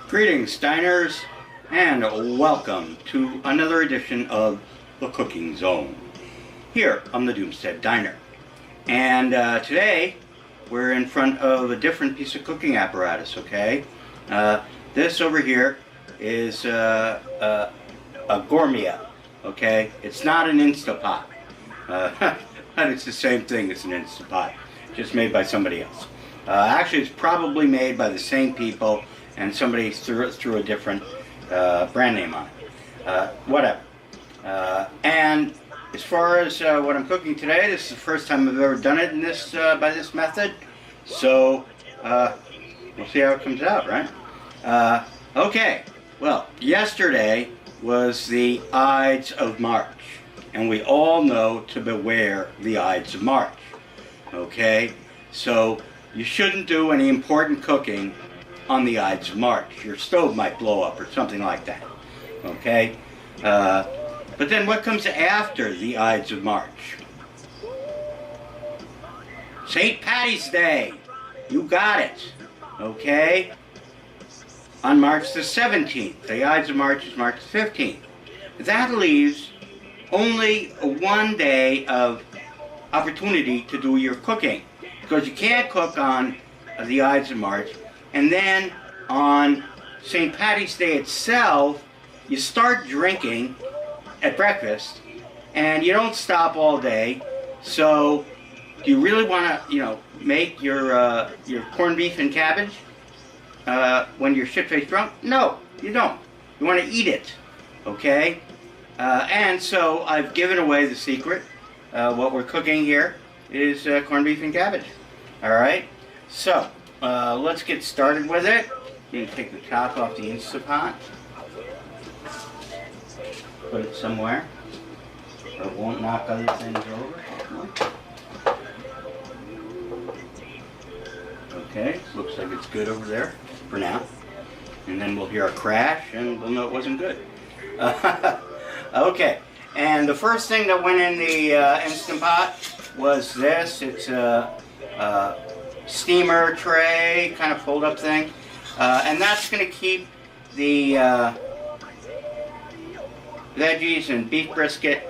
Greetings, diners, and welcome to another edition of The Cooking Zone here on the Doomstead Diner. And today we're in front of a different piece of cooking apparatus, okay? This over here is a gourmet, okay? It's not an Instapot, but it's the same thing as an Instapot, just made by somebody else. Actually, it's probably made by the same people, and somebody threw a different brand name on it. Whatever. And as far as what I'm cooking today, this is the first time I've ever done it in this by this method. So we'll see how it comes out, right? Okay. Well, yesterday was the Ides of March, and we all know to beware the Ides of March. Okay. So you shouldn't do any important cooking on the Ides of March. Your stove might blow up or something like that. Okay? But then what comes after the Ides of March? St. Paddy's Day. You got it. Okay? On March the 17th. The Ides of March is March the 15th. That leaves only one day of opportunity to do your cooking, because you can't cook on the Ides of March. And then on St. Paddy's Day itself, you start drinking at breakfast, and you don't stop all day. So, do you really want to, make your corned beef and cabbage when you're shit-faced drunk? No, you don't. You want to eat it, okay? And so I've given away the secret. What we're cooking here is corned beef and cabbage. All right. So. Let's get started with it. You can take the top off the Instapot. Put it somewhere so it won't knock other things over. Okay, looks like it's good over there for now. And then we'll hear a crash and we'll know it wasn't good. Okay, and the first thing that went in the Instant Pot was this. It's a steamer tray, kind of fold-up thing, and that's going to keep the veggies and beef brisket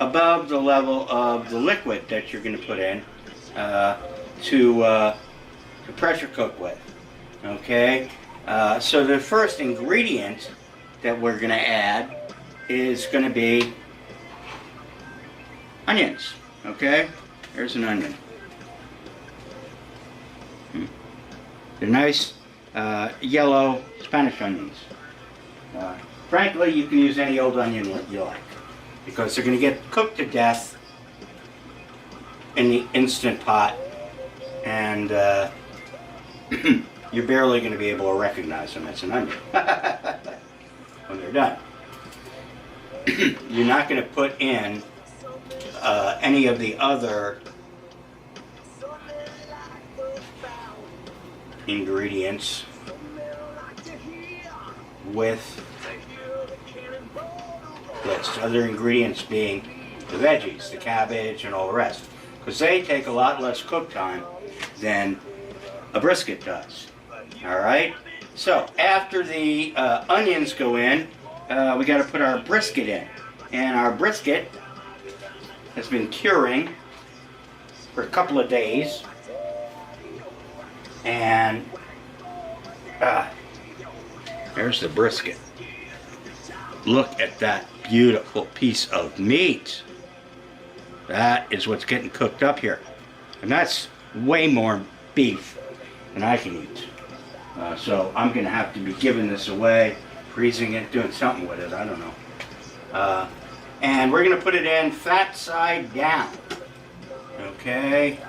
above the level of the liquid that you're going to put in to pressure cook with. Okay, so the first ingredient that we're going to add is going to be onions. Okay, there's an onion. They're nice yellow Spanish onions. Frankly, you can use any old onion you like, because they're going to get cooked to death in the Instant Pot, and you're barely going to be able to recognize them as an onion when they're done. You're not going to put in any of the other ingredients with this. Other ingredients being the veggies, the cabbage, and all the rest, because they take a lot less cook time than a brisket does. Alright, so after the onions go in, we got to put our brisket in, and our brisket has been curing for a couple of days. And there's the brisket. Look at that beautiful piece of meat. That is what's getting cooked up here. And that's way more beef than I can eat. So I'm going to have to be giving this away, freezing it, doing something with it. I don't know. And we're going to put it in fat side down. Okay.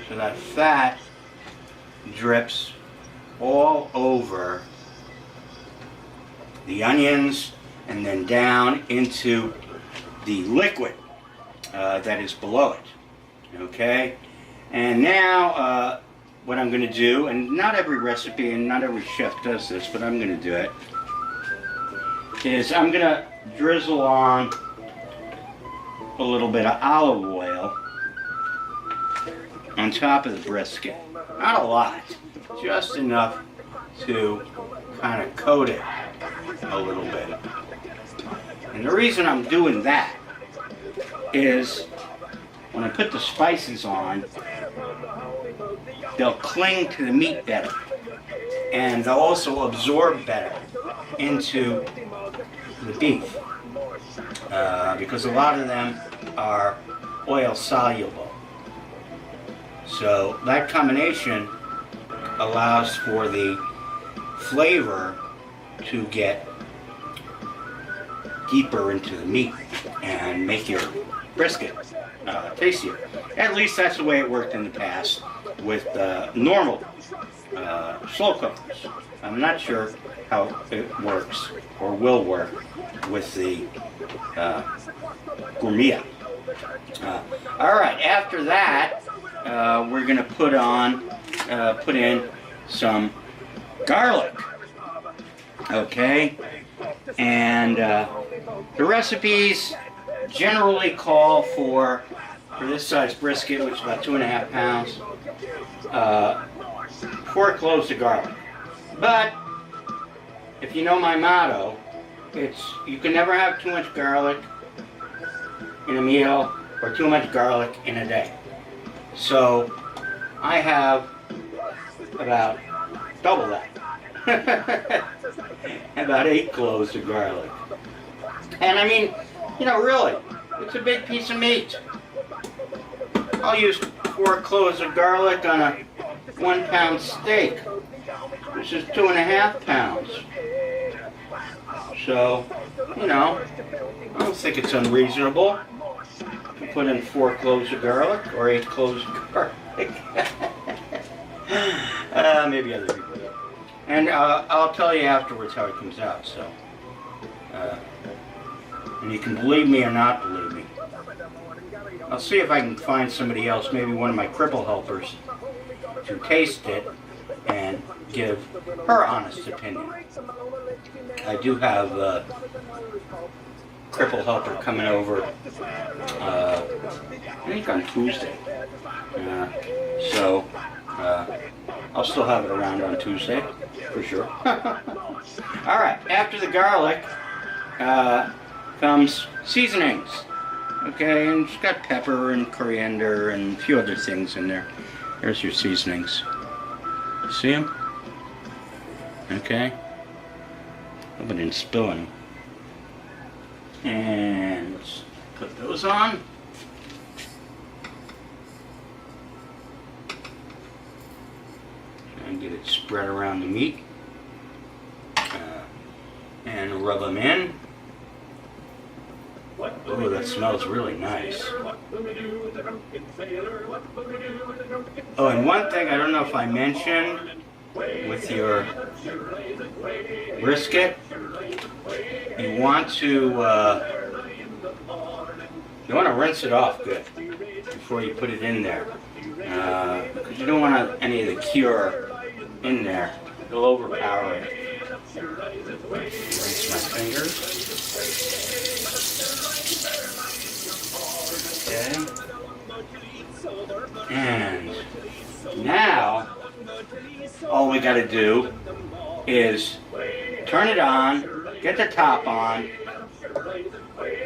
So that fat drips all over the onions and then down into the liquid that is below it. Okay, and now what I'm going to do, and not every recipe and not every chef does this, but I'm going to do it, is I'm going to drizzle on a little bit of olive oil on top of the brisket. Not a lot, just enough to kind of coat it a little bit. And the reason I'm doing that is when I put the spices on, they'll cling to the meat better, and they'll also absorb better into the beef, because a lot of them are oil soluble. So that combination allows for the flavor to get deeper into the meat and make your brisket tastier. At least that's the way it worked in the past with normal slow cookers. I'm not sure how it works or will work with the gourmet. All right, after that, we're going to put in some garlic. Okay, and the recipes generally call for this size brisket, which is about 2.5 pounds, 4 cloves of garlic. But if you know my motto, it's you can never have too much garlic in a meal or too much garlic in a day. So I have about double that. About 8 cloves of garlic. And I mean, you know, really, it's a big piece of meat. I'll use 4 cloves of garlic on a 1 pound steak, which is 2.5 pounds. So, you know, I don't think it's unreasonable to put in 4 cloves of garlic or 8 cloves of garlic. Maybe other people do. And I'll tell you afterwards how it comes out. So, and you can believe me or not believe me. I'll see if I can find somebody else, maybe one of my cripple helpers, to taste it and give her honest opinion. I do have a cripple helper coming over, I think on Tuesday. So I'll still have it around on Tuesday, for sure. All right, after the garlic comes seasonings. Okay, and it's got pepper and coriander and a few other things in there. There's your seasonings. See them? Okay. Hope I didn't spill any. And let's put those on. And get it spread around the meat. And rub them in. Oh, that smells really nice. Oh, and one thing I don't know if I mentioned with your brisket, you want to rinse it off good before you put it in there, because you don't want any of the cure in there. It'll overpower it. Rinse my fingers. Okay. And now all we got to do is turn it on, get the top on,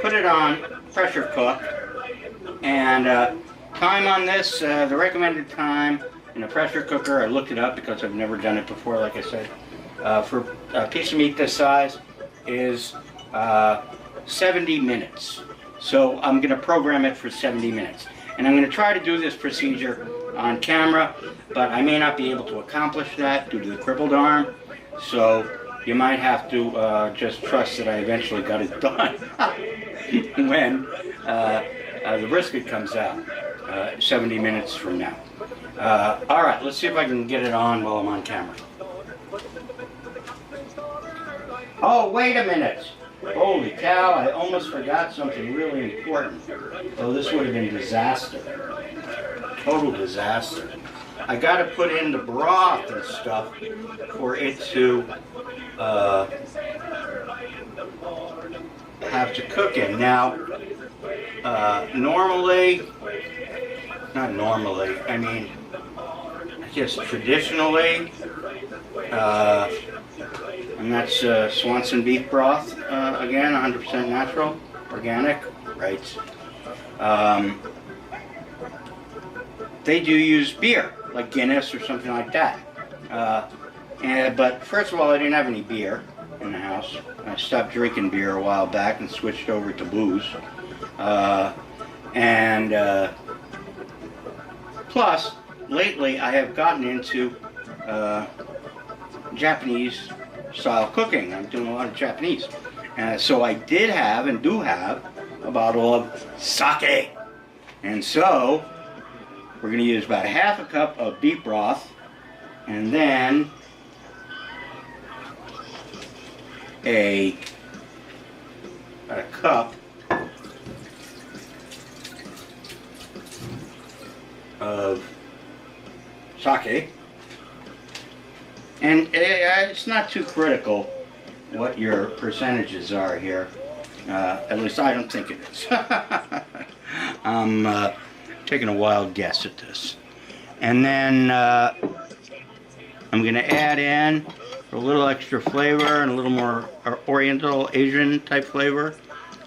put it on pressure cook, and time on this, the recommended time in a pressure cooker, I looked it up because I've never done it before, like I said, for a piece of meat this size is 70 minutes. So I'm going to program it for 70 minutes. And I'm going to try to do this procedure on camera, but I may not be able to accomplish that due to the crippled arm. So you might have to just trust that I eventually got it done when the brisket comes out 70 minutes from now. All right, let's see if I can get it on while I'm on camera. Oh, wait a minute. Holy cow, I almost forgot something really important. Oh, this would have been disaster. Total disaster. I got to put in the broth and stuff for it to have to cook in. Now, normally, not normally, I mean, I guess traditionally, and that's Swanson beef broth, again, 100% natural, organic, right? They do use beer, like Guinness or something like that. But first of all, I didn't have any beer in the house. I stopped drinking beer a while back and switched over to booze. Plus, lately I have gotten into Japanese style cooking. I'm doing a lot of Japanese. So I did have and do have a bottle of sake. And so we're going to use about 1/2 cup of beef broth and then a cup of sake. And it's not too critical what your percentages are here. At least I don't think it is. I'm taking a wild guess at this. And then I'm going to add in for a little extra flavor and a little more Oriental, Asian type flavor,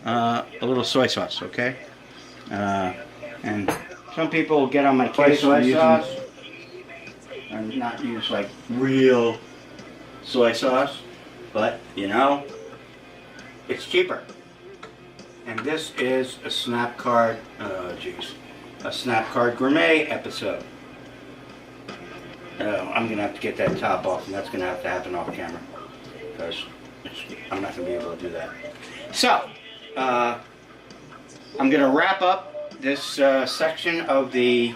a little soy sauce, okay? And some people get on my case soy sauce and not use like real soy sauce, but you know, it's cheaper. And this is a Snap Card, a Snap Card Gourmet episode. I'm going to have to get that top off, and that's going to have to happen off camera, because I'm not going to be able to do that. So, I'm going to wrap up this section of the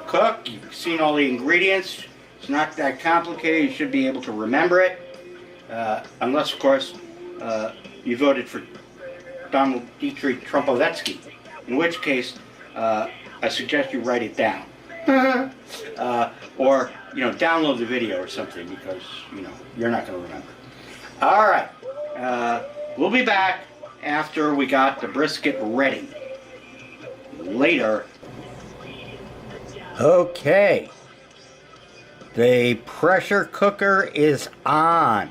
cook. You've seen all the ingredients. It's not that complicated. You should be able to remember it, unless, of course, you voted for Donald Dietrich Trumpovetsky, in which case I suggest you write it down. Or, you know, download the video or something, because, you know, you're not going to remember. All right. We'll be back after we got the brisket ready. Later. Okay. The pressure cooker is on,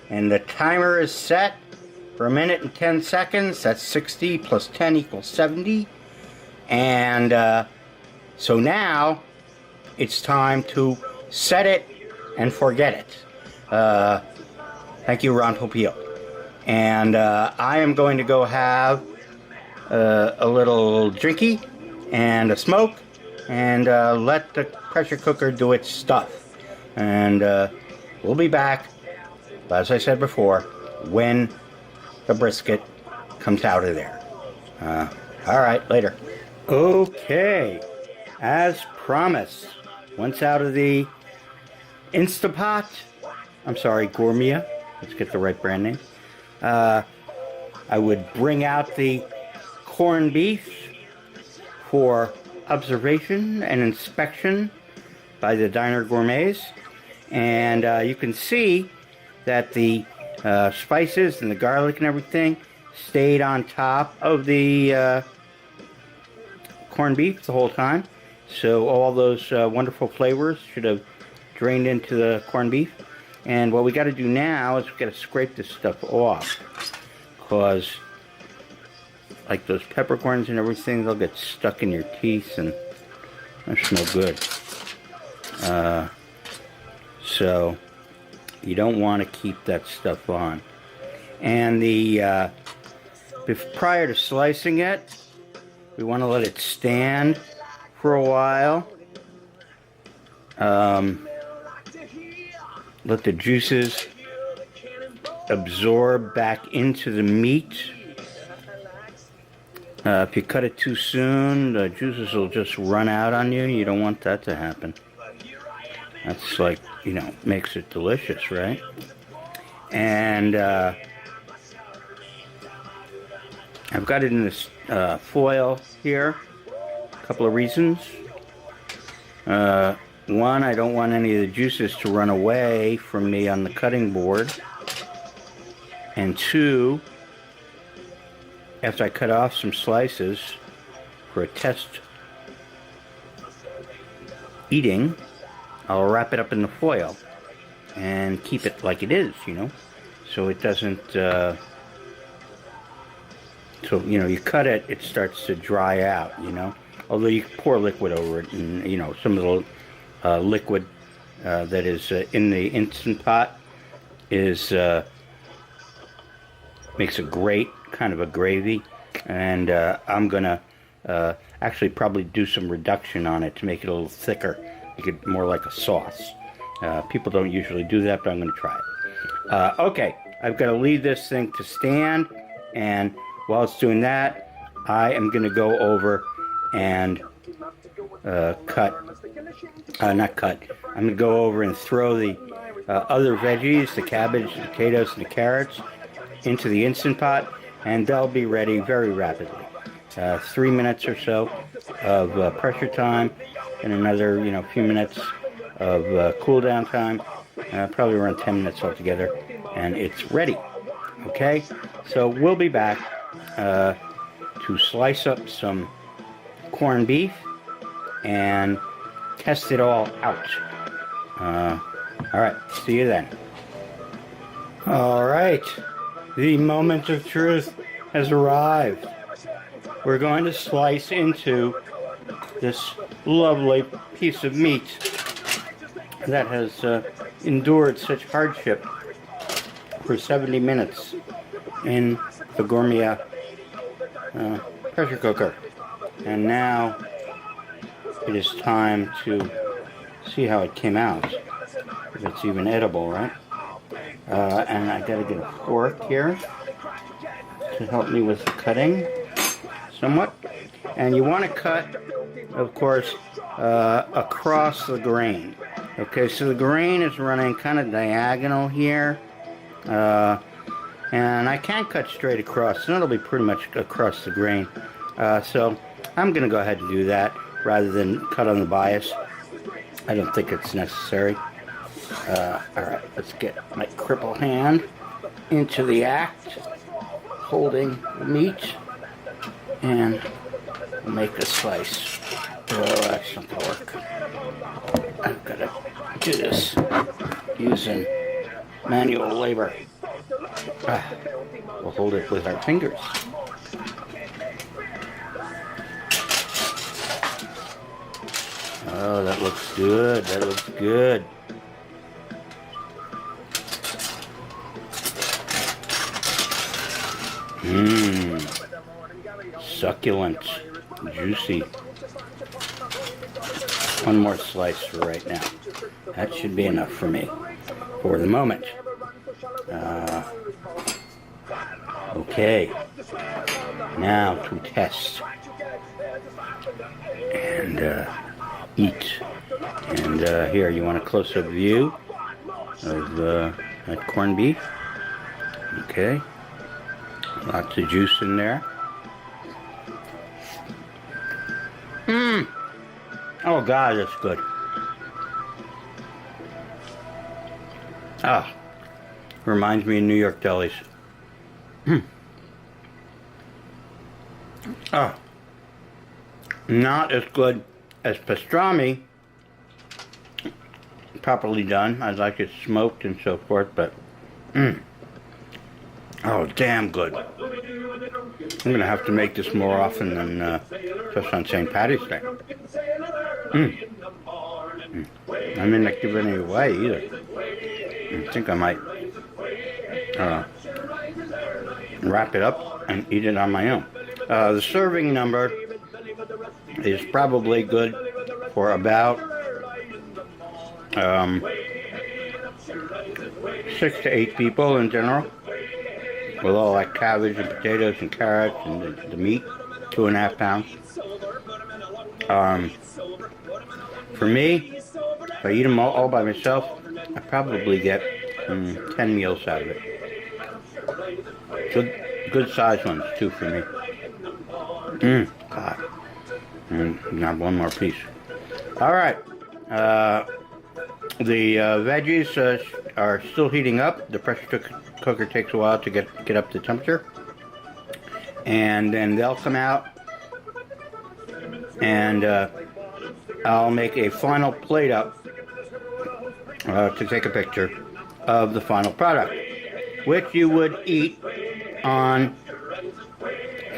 and the timer is set for 1 minute and 10 seconds. That's 60 plus 10 equals 70. And so now it's time to set it and forget it. Thank you, Ron Popio. And I am going to go have a little drinky and a smoke and let the pressure cooker do its stuff. And we'll be back, as I said before, when the brisket comes out of there. All right, later. Okay, as promised, once out of the Instapot, I'm sorry, Gourmet, let's get the right brand name, I would bring out the corned beef for observation and inspection by the Diner Gourmets, and you can see that the spices and the garlic and everything stayed on top of the corned beef the whole time. So all those wonderful flavors should have drained into the corned beef. And what we got to do now is we got to scrape this stuff off, because like those peppercorns and everything, they'll get stuck in your teeth and that's no good. So you don't want to keep that stuff on. And the prior to slicing it, we want to let it stand for a while. Let the juices absorb back into the meat. If you cut it too soon, the juices will just run out on you. You don't want that to happen. That's like, you know, makes it delicious, right? And I've got it in this foil here. A couple of reasons. one, I don't want any of the juices to run away from me on the cutting board. And two, after I cut off some slices for a test eating, I'll wrap it up in the foil and keep it like it is, so it doesn't, so, you cut it, it starts to dry out, although you pour liquid over it, and, some of the liquid that is in the Instant Pot is, makes a great kind of a gravy, and I'm gonna actually probably do some reduction on it to make it a little thicker, make it more like a sauce. People don't usually do that, but I'm gonna try it. Okay, I've got to leave this thing to stand, and while it's doing that, I am gonna go over and I'm gonna go over and throw the other veggies, the cabbage, the potatoes, and the carrots into the Instant Pot, and they'll be ready very rapidly. 3 minutes or so of pressure time, and another few minutes of cool down time, probably around 10 minutes altogether, and it's ready. Okay, so we'll be back to slice up some corned beef and test it all out. All right, see you then. All right, the moment of truth has arrived. We're going to slice into this lovely piece of meat that has endured such hardship for 70 minutes in the Gourmet pressure cooker. And now it is time to see how it came out, if it's even edible, right? And I gotta get a fork here to help me with cutting somewhat. And you want to cut, of course, across the grain. Okay, so the grain is running kind of diagonal here, and I can't cut straight across, and it'll be pretty much across the grain. So I'm going to go ahead and do that rather than cut on the bias. I don't think it's necessary. Alright, let's get my cripple hand into the act, holding the meat, and make a slice. Oh, that's not going to work. I've got to do this using manual labor. We'll hold it with our fingers. Oh, that looks good. That looks good. Mmm. Succulent. Juicy. One more slice for right now. That should be enough for me for the moment. Okay. Now to test and eat. And here, you want a close-up view of that corned beef. Okay. Lots of juice in there. Mmm. Oh God, that's good. Ah, reminds me of New York delis. Oh, not as good as pastrami, properly done. I'd like it smoked and so forth, but oh, damn good. I'm gonna have to make this more often than just on St. Paddy's Day. I may not give any away either. I think I might wrap it up and eat it on my own. The serving number is probably good for about 6 to 8 people in general, with all that cabbage and potatoes and carrots and the meat, 2.5 pounds. For me, if I eat them all by myself, I probably get 10 meals out of it. Good sized ones too for me. God. And grab one more piece. All right, The veggies are still heating up. The pressure cooker takes a while to get up to temperature. And then they'll come out. And I'll make a final plate up to take a picture of the final product, which you would eat on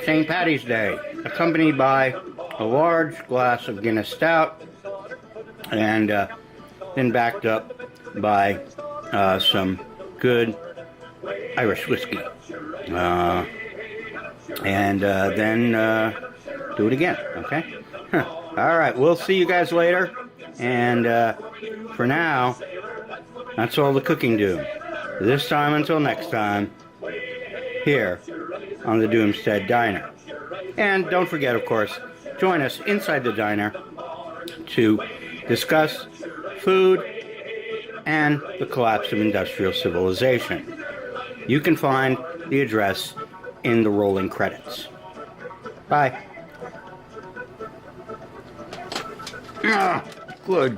St. Paddy's Day, accompanied by a large glass of Guinness stout, and then backed up by some good Irish whiskey. And then do it again, okay? All right, we'll see you guys later. And for now, that's all the cooking do. This time until next time, here on the Doomstead Diner. And don't forget, of course, join us inside the diner to discuss food and the collapse of industrial civilization. You can find the address in the rolling credits. Bye. Good.